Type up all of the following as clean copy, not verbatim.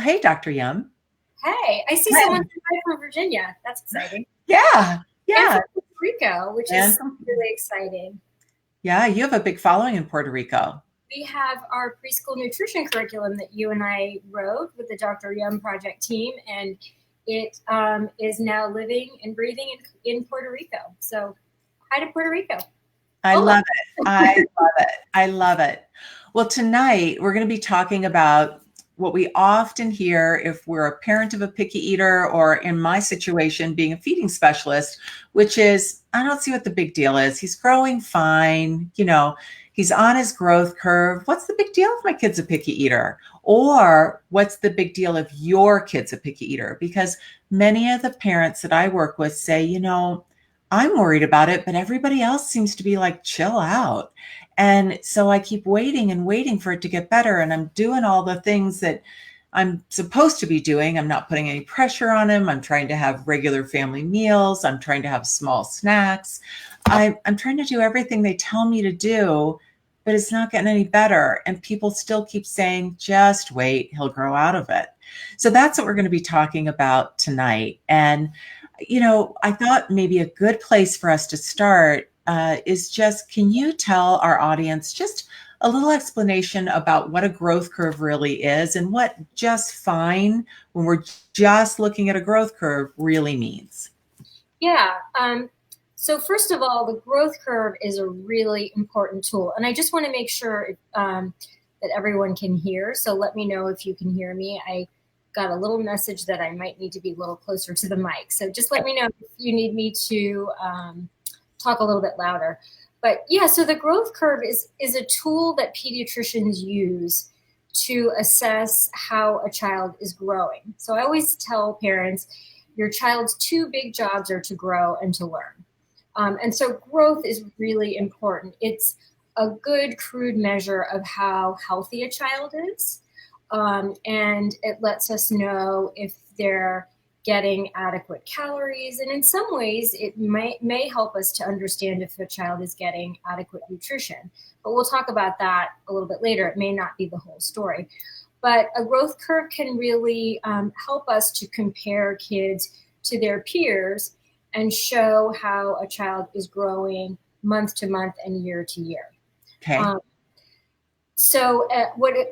Hey, Dr. Yum. Hey, I see Hi. someone from Virginia. That's exciting. Yeah, And yeah. from Puerto Rico, which And is really exciting. yeah, you have a big following in Puerto Rico. We have our preschool nutrition curriculum that you and I wrote with the Dr. Yum Project team, and it is now living and breathing in Puerto Rico. So, hi to Puerto Rico. I Hola. love it. I love it. I love it. Well, tonight we're going to be talking about what we often hear if we're a parent of a picky eater, or in my situation, being a feeding specialist, which is, I don't see what the big deal is. He's growing fine. He's on his growth curve. What's the big deal if my kid's a picky eater? Or what's the big deal if your kid's a picky eater? Because many of the parents that I work with say, I'm worried about it, but everybody else seems to be like, chill out. And so I keep waiting and waiting for it to get better. And I'm doing all the things that I'm supposed to be doing. I'm not putting any pressure on him. I'm trying to have regular family meals. I'm trying to have small snacks. I'm trying to do everything they tell me to do, but it's not getting any better. And people still keep saying, just wait, he'll grow out of it. So that's what we're going to be talking about tonight. And I thought maybe a good place for us to start is just, can you tell our audience just a little explanation about what a growth curve really is and what just fine when we're just looking at a growth curve really means? Yeah. So first of all, the growth curve is a really important tool, and I just want to make sure that everyone can hear. So let me know if you can hear me. I got a little message that I might need to be a little closer to the mic. So just let me know if you need me to talk a little bit louder. But yeah, so the growth curve is a tool that pediatricians use to assess how a child is growing. So I always tell parents, your child's two big jobs are to grow and to learn. And so growth is really important. It's a good crude measure of how healthy a child is. And it lets us know if they're getting adequate calories. And in some ways, it may help us to understand if a child is getting adequate nutrition. But we'll talk about that a little bit later. It may not be the whole story. But a growth curve can really help us to compare kids to their peers and show how a child is growing month to month and year to year. Okay. So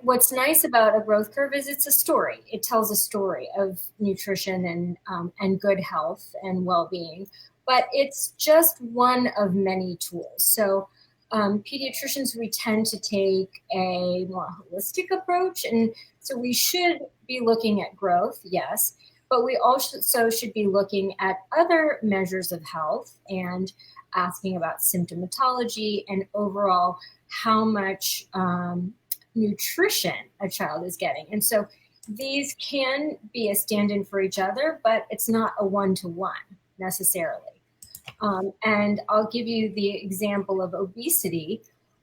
what's nice about a growth curve is it's a story. It tells a story of nutrition and good health and well-being, but it's just one of many tools. So pediatricians, we tend to take a more holistic approach, and so we should be looking at growth, yes, but we also should be looking at other measures of health and asking about symptomatology and overall how much nutrition a child is getting. And so these can be a stand-in for each other, but it's not a one-to-one necessarily. And I'll give you the example of obesity.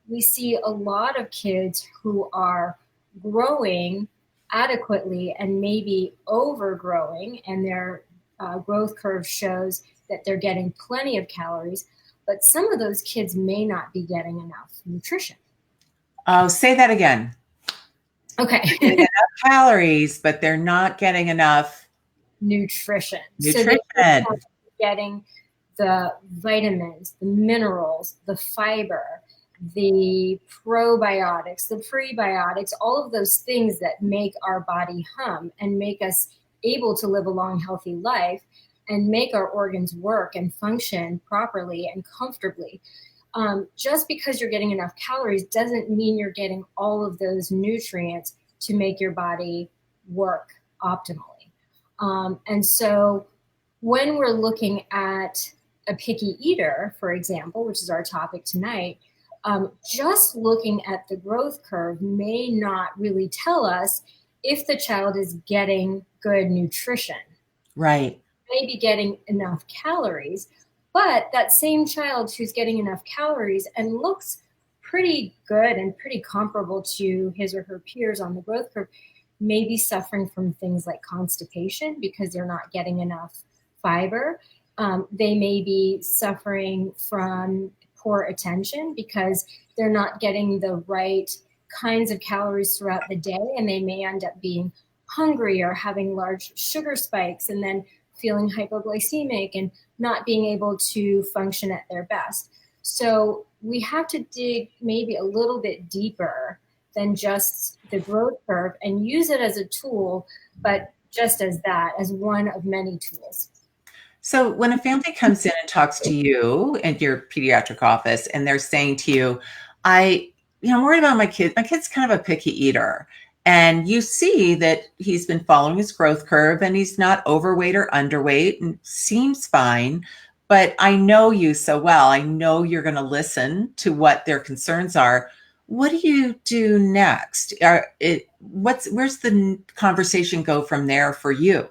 We see a lot of kids who are growing adequately and maybe overgrowing, and their growth curve shows that they're getting plenty of calories, but some of those kids may not be getting enough nutrition. Oh, say that again. Okay. They're getting enough calories, but they're not getting enough nutrition. nutrition. So they're getting the vitamins, the minerals, the fiber, the probiotics, the prebiotics, all of those things that make our body hum and make us able to live a long, healthy life and make our organs work and function properly and comfortably. Just because you're getting enough calories doesn't mean you're getting all of those nutrients to make your body work optimally. And so when we're looking at a picky eater, for example, which is our topic tonight, just looking at the growth curve may not really tell us if the child is getting good nutrition. Right. Maybe getting enough calories, but that same child who's getting enough calories and looks pretty good and pretty comparable to his or her peers on the growth curve may be suffering from things like constipation because they're not getting enough fiber. They may be suffering from poor attention because they're not getting the right kinds of calories throughout the day, and they may end up being hungry or having large sugar spikes and then feeling hypoglycemic and not being able to function at their best. So we have to dig maybe a little bit deeper than just the growth curve and use it as a tool, but just as that, as one of many tools. So when a family comes in and talks to you at your pediatric office and they're saying to you, I'm worried about my kid. My kid's kind of a picky eater. And you see that he's been following his growth curve and he's not overweight or underweight and seems fine. But I know you so well. I know you're going to listen to what their concerns are. What do you do next? Where's the conversation go from there for you?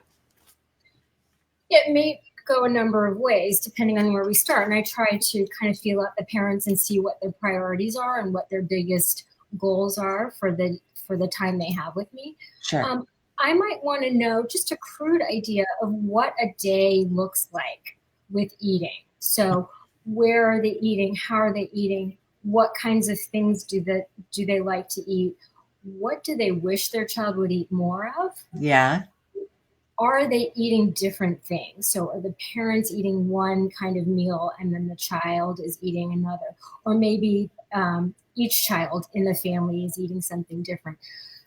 It may go a number of ways depending on where we start. And I try to kind of feel out the parents and see what their priorities are and what their biggest goals are for the time they have with me. Sure. I might want to know just a crude idea of what a day looks like with eating. So where are they eating? How are they eating? What kinds of things do they like to eat? What do they wish their child would eat more of? Yeah. Are they eating different things? So are the parents eating one kind of meal and then the child is eating another? Or maybe each child in the family is eating something different.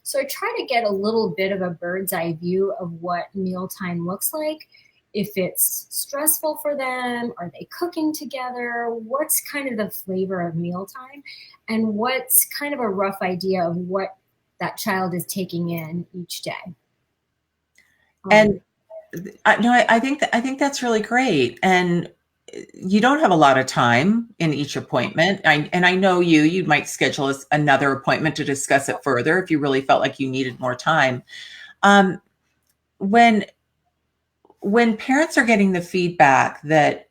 So I try to get a little bit of a bird's eye view of what mealtime looks like. If it's stressful for them, are they cooking together? What's kind of the flavor of mealtime? And what's kind of a rough idea of what that child is taking in each day? And I think that's really great. And you don't have a lot of time in each appointment. And I know you might schedule another appointment to discuss it further if you really felt like you needed more time. Um, when when parents are getting the feedback that,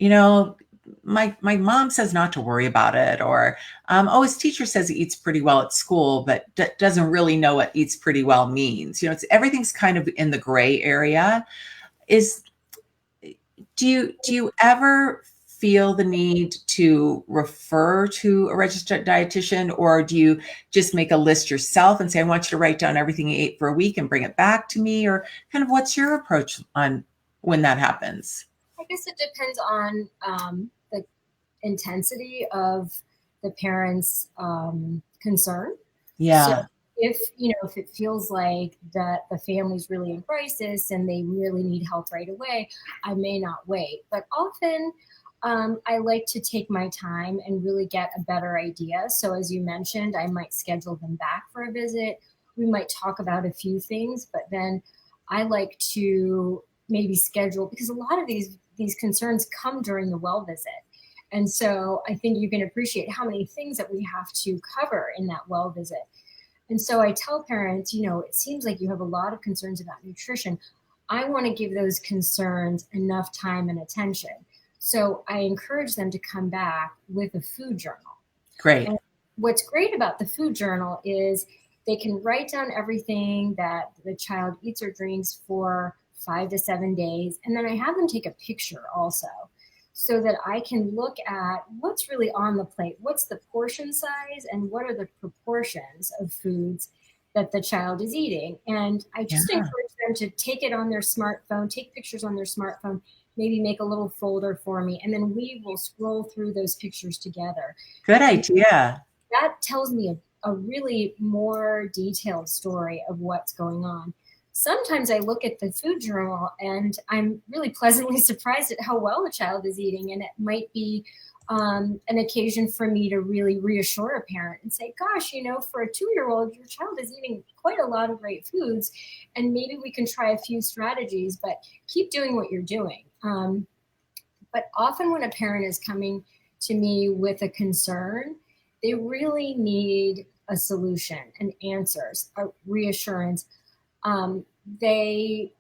my mom says not to worry about it, or his teacher says he eats pretty well at school, but doesn't really know what eats pretty well means. Everything's kind of in the gray area. Is do you ever feel the need to refer to a registered dietitian, or do you just make a list yourself and say, I want you to write down everything you ate for a week and bring it back to me? Or kind of what's your approach on when that happens? I guess it depends on the intensity of the parent's concern. So Yeah. if it feels like that the family's really in crisis and they really need help right away, I may not wait. But often I like to take my time and really get a better idea. So as you mentioned, I might schedule them back for a visit. We might talk about a few things, but then I like to maybe schedule, because a lot of these concerns come during the well visit. And so I think you can appreciate how many things that we have to cover in that well visit. And so I tell parents, it seems like you have a lot of concerns about nutrition. I want to give those concerns enough time and attention. So I encourage them to come back with a food journal. Great. And what's great about the food journal is they can write down everything that the child eats or drinks for 5 to 7 days. And then I have them take a picture also, so that I can look at what's really on the plate, what's the portion size, and what are the proportions of foods that the child is eating. And I just Yeah. encourage them to take it on their smartphone, take pictures on their smartphone, maybe make a little folder for me, and then we will scroll through those pictures together. Good And idea. that tells me a really more detailed story of what's going on. Sometimes I look at the food journal and I'm really pleasantly surprised at how well the child is eating. And it might be an occasion for me to really reassure a parent and say, gosh, for a 2-year-old, your child is eating quite a lot of great foods. And maybe we can try a few strategies, but keep doing what you're doing. But often when a parent is coming to me with a concern, they really need a solution and answers, a reassurance. They,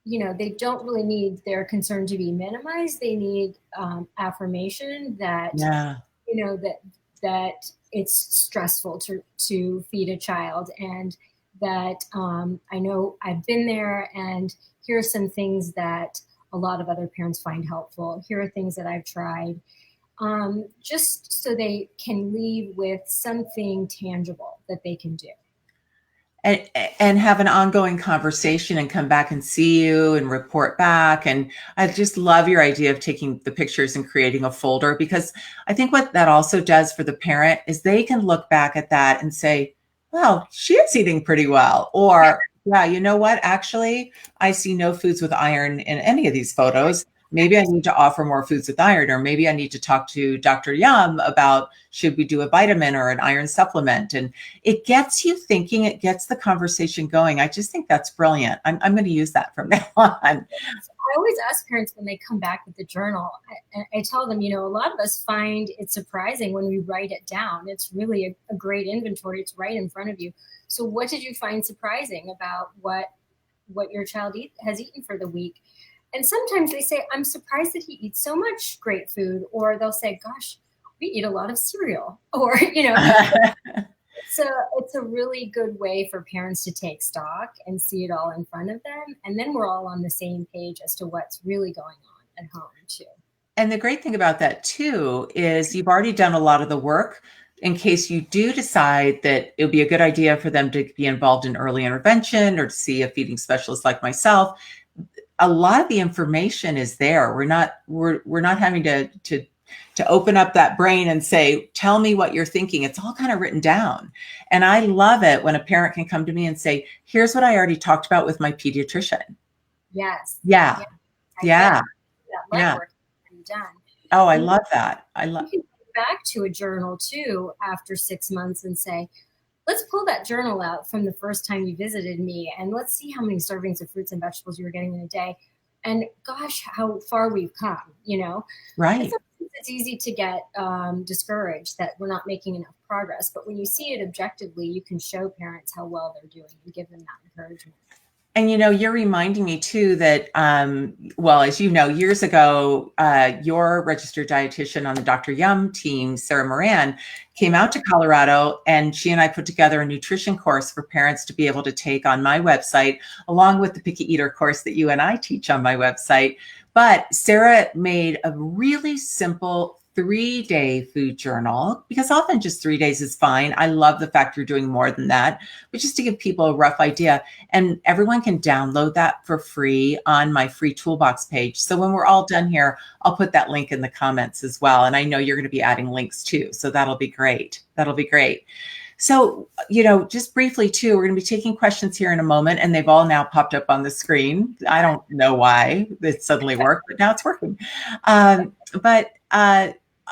they don't really need their concern to be minimized. They need affirmation that, Yeah. that it's stressful to feed a child, and that I know I've been there, and here are some things that a lot of other parents find helpful. Here are things that I've tried. Just so they can leave with something tangible that they can do. and have an ongoing conversation and come back and see you and report back. And I just love your idea of taking the pictures and creating a folder, because I think what that also does for the parent is they can look back at that and say, well, she is eating pretty well. Or, yeah, you know what? Actually, I see no foods with iron in any of these photos. Maybe I need to offer more foods with iron, or maybe I need to talk to Dr. Yum about should we do a vitamin or an iron supplement. And it gets you thinking, it gets the conversation going. I just think that's brilliant. I'm going to use that from now on. I always ask parents when they come back with the journal, I tell them, a lot of us find it surprising when we write it down. It's really a great inventory. It's right in front of you. So what did you find surprising about what your child has eaten for the week? And sometimes they say, I'm surprised that he eats so much great food. Or they'll say, gosh, we eat a lot of cereal. Or, it's a really good way for parents to take stock and see it all in front of them. And then we're all on the same page as to what's really going on at home too. And the great thing about that too is you've already done a lot of the work in case you do decide that it would be a good idea for them to be involved in early intervention or to see a feeding specialist like myself. A lot of the information is there. We're not having to open up that brain and say, tell me what you're thinking. It's all kind of written down. And I love it when a parent can come to me and say, here's what I already talked about with my pediatrician. Yes. Yeah. Yeah. Yeah. Done. Oh, I love that. You can go back to a journal too after 6 months and say, let's pull that journal out from the first time you visited me and let's see how many servings of fruits and vegetables you were getting in a day. And gosh, how far we've come, Right. It's easy to get discouraged that we're not making enough progress. But when you see it objectively, you can show parents how well they're doing and give them that encouragement. And, you're reminding me too that, as you know, years ago, your registered dietitian on the Dr. Yum team, Sarah Moran, came out to Colorado, and she and I put together a nutrition course for parents to be able to take on my website, along with the Picky Eater course that you and I teach on my website. But Sarah made a really simple 3-day food journal, because often just 3 days is fine. I love the fact you're doing more than that, but just to give people a rough idea. And everyone can download that for free on my free toolbox page. So when we're all done here, I'll put that link in the comments as well. And I know you're going to be adding links too. So that'll be great. So, just briefly too, we're going to be taking questions here in a moment, and they've all now popped up on the screen. I don't know why it suddenly worked, but now it's working.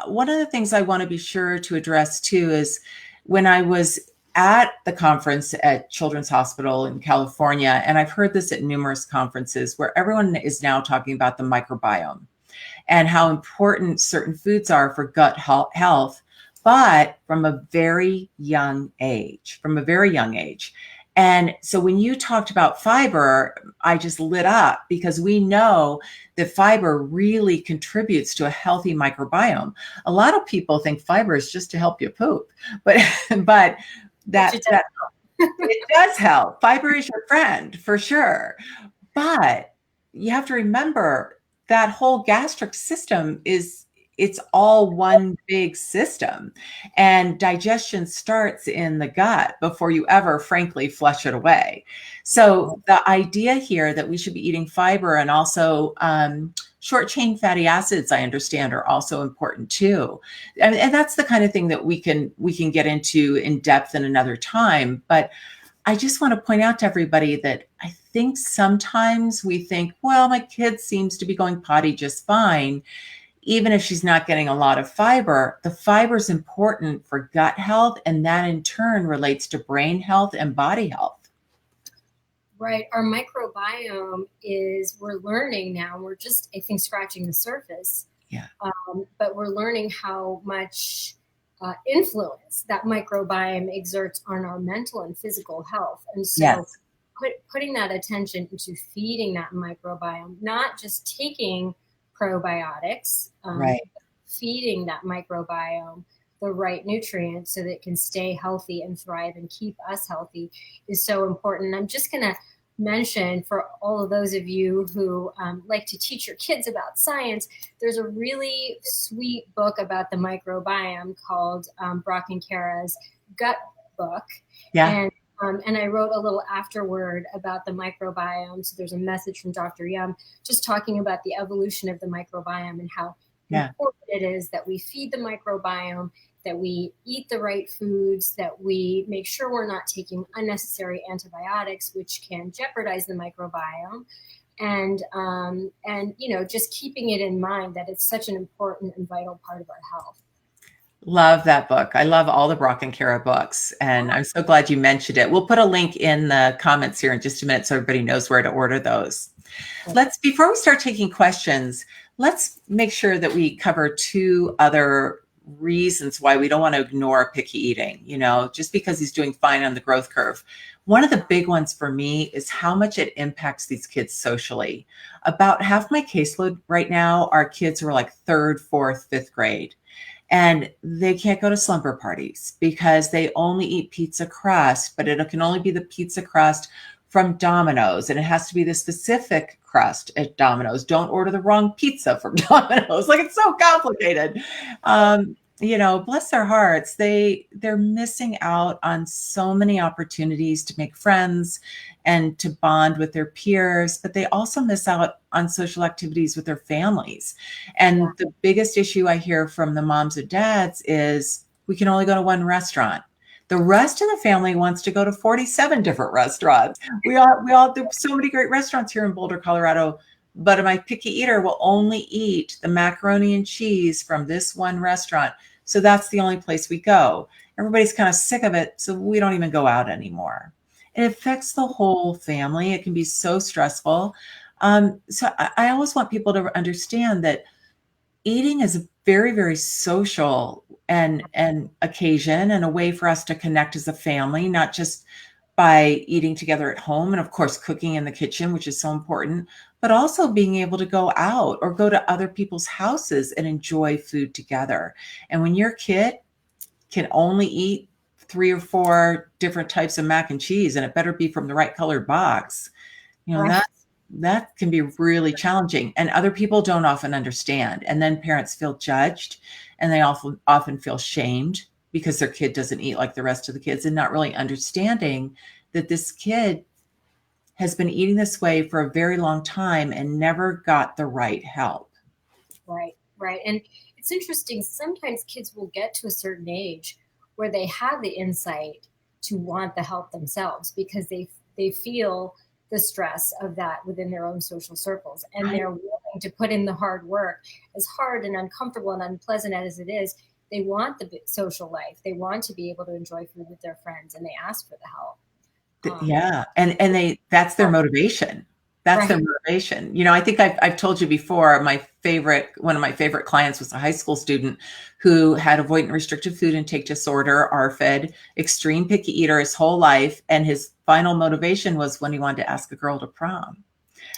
One of the things I want to be sure to address too is when I was at the conference at Children's Hospital in California, and I've heard this at numerous conferences where everyone is now talking about the microbiome and how important certain foods are for gut health, but from a very young age. And so when you talked about fiber, I just lit up, because we know that fiber really contributes to a healthy microbiome. A lot of people think fiber is just to help you poop, but it does help. Fiber is your friend for sure. But you have to remember that whole gastric system it's all one big system, and digestion starts in the gut before you ever, frankly, flush it away. So the idea here that we should be eating fiber, and also short chain fatty acids, I understand, are also important too. And that's the kind of thing that we can get into in depth in another time. But I just want to point out to everybody that I think sometimes we think, well, my kid seems to be going potty just fine. Even if she's not getting a lot of fiber, the fiber is important for gut health, and that in turn relates to brain health and body health. Right. Our microbiome we're learning now, we're just, I think, scratching the surface. Yeah. But we're learning how much influence that microbiome exerts on our mental and physical health. And so yes. Putting that attention into feeding that microbiome, not just taking probiotics, right. feeding that microbiome the right nutrients so that it can stay healthy and thrive and keep us healthy is so important. I'm just going to mention, for all of those of you who like to teach your kids about science, there's a really sweet book about the microbiome called Brock and Kara's Gut Book. Yeah. And I wrote a little afterword about the microbiome. So there's a message from Dr. Yum just talking about the evolution of the microbiome and how Yeah. important it is that we feed the microbiome, that we eat the right foods, that we make sure we're not taking unnecessary antibiotics, which can jeopardize the microbiome. And just keeping it in mind that it's such an important and vital part of our health. Love that book. I love all the Brock and Kara books, and I'm so glad you mentioned it. We'll put a link in the comments here in just a minute so everybody knows where to order those. Before we start taking questions, let's make sure that we cover two other reasons why we don't want to ignore picky eating, just because he's doing fine on the growth curve. One of the big ones for me is how much it impacts these kids socially. About half my caseload right now are kids who are like third, fourth, fifth grade. And they can't go to slumber parties because they only eat pizza crust, but it can only be the pizza crust from Domino's, and it has to be the specific crust at Domino's. Don't order the wrong pizza from Domino's. Like, it's so complicated. Bless their hearts. They're missing out on so many opportunities to make friends and to bond with their peers, but they also miss out on social activities with their families. And the biggest issue I hear from the moms and dads is we can only go to one restaurant. The rest of the family wants to go to 47 different restaurants. We all do so many great restaurants here in Boulder, Colorado, but my picky eater will only eat the macaroni and cheese from this one restaurant. So that's the only place we go. Everybody's kind of sick of it, so we don't even go out anymore. It affects the whole family. It can be so stressful. So I always want people to understand that eating is a very, very social and occasion and a way for us to connect as a family, not just by eating together at home and of course cooking in the kitchen, which is so important, but also being able to go out or go to other people's houses and enjoy food together. And when your kid can only eat 3 or 4 different types of mac and cheese, and it better be from the right colored box, that can be really challenging. And other people don't often understand. And then parents feel judged, and they often feel shamed because their kid doesn't eat like the rest of the kids, and not really understanding that this kid has been eating this way for a very long time and never got the right help. Right. And it's interesting. Sometimes kids will get to a certain age where they have the insight to want the help themselves because they feel the stress of that within their own social circles. And they're willing to put in the hard work, as hard and uncomfortable and unpleasant as it is. They want the social life. They want to be able to enjoy food with their friends, and they ask for the help. Yeah. And that's their motivation. That's their motivation. I think I've told you before, one of my favorite clients was a high school student who had avoidant restrictive food intake disorder, RFID, extreme picky eater his whole life. And his final motivation was when he wanted to ask a girl to prom.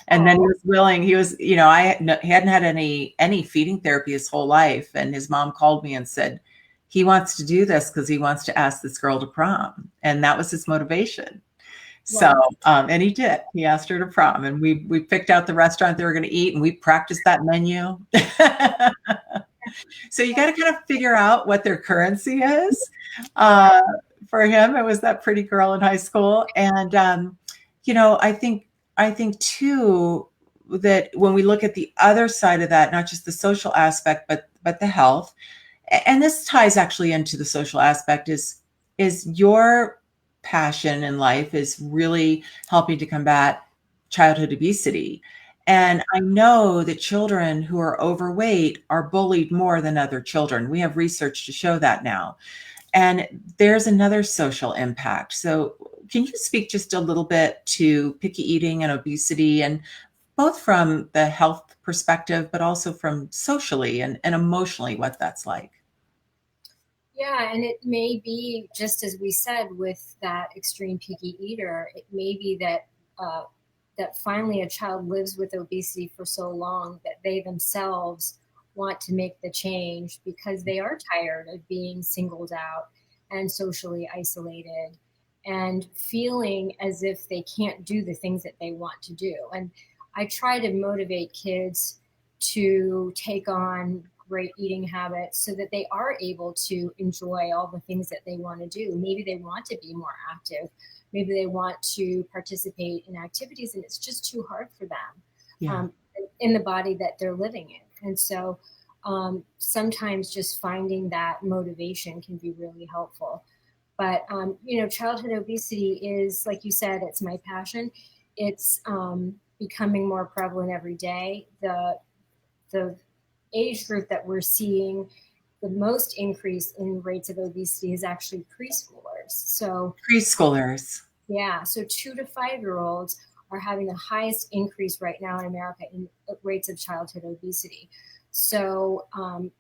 And then he was willing, he hadn't had any feeding therapy his whole life. And his mom called me and said, he wants to do this because he wants to ask this girl to prom. And that was his motivation. So, and he did. He asked her to prom, and we picked out the restaurant they were going to eat, and we practiced that menu. So you got to kind of figure out what their currency is. For him, it was that pretty girl in high school, and I think too that when we look at the other side of that, not just the social aspect, but the health, and this ties actually into the social aspect, is your passion in life is really helping to combat childhood obesity. And I know that children who are overweight are bullied more than other children. We have research to show that now. And there's another social impact. So can you speak just a little bit to picky eating and obesity, and both from the health perspective, but also from socially and emotionally, what that's like? Yeah, and it may be, just as we said, with that extreme picky eater, it may be that finally a child lives with obesity for so long that they themselves want to make the change because they are tired of being singled out and socially isolated and feeling as if they can't do the things that they want to do. And I try to motivate kids to take on great eating habits so that they are able to enjoy all the things that they want to do. Maybe they want to be more active. maybe they want to participate in activities and it's just too hard for them in the body that they're living in. And so sometimes just finding that motivation can be really helpful. But, childhood obesity is, like you said, it's my passion. It's becoming more prevalent every day. The age group that we're seeing the most increase in rates of obesity is actually preschoolers. So preschoolers. Yeah, so 2 to 5 year olds are having the highest increase right now in America in rates of childhood obesity. So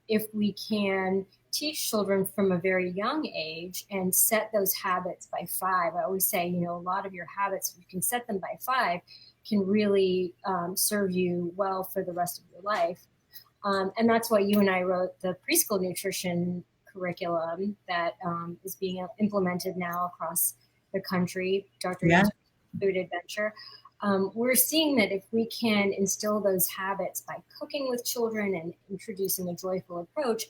if we can teach children from a very young age and set those habits by 5, I always say, a lot of your habits, if you can set them by 5, can really serve you well for the rest of your life. And that's why you and I wrote the preschool nutrition curriculum that is being implemented now across the country, Dr. Yeah. Food Adventure. We're seeing that if we can instill those habits by cooking with children and introducing a joyful approach,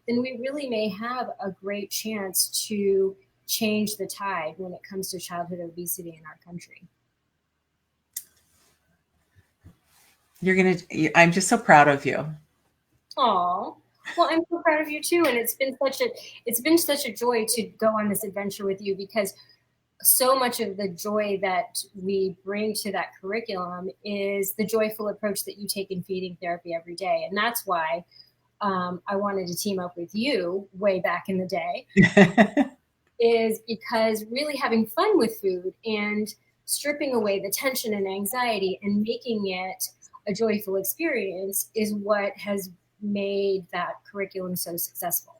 then we really may have a great chance to change the tide when it comes to childhood obesity in our country. I'm just so proud of you. Oh, well, I'm so proud of you too. And it's been such a joy to go on this adventure with you, because so much of the joy that we bring to that curriculum is the joyful approach that you take in feeding therapy every day. And that's why I wanted to team up with you way back in the day, is because really having fun with food and stripping away the tension and anxiety and making it a joyful experience is what has made that curriculum so successful.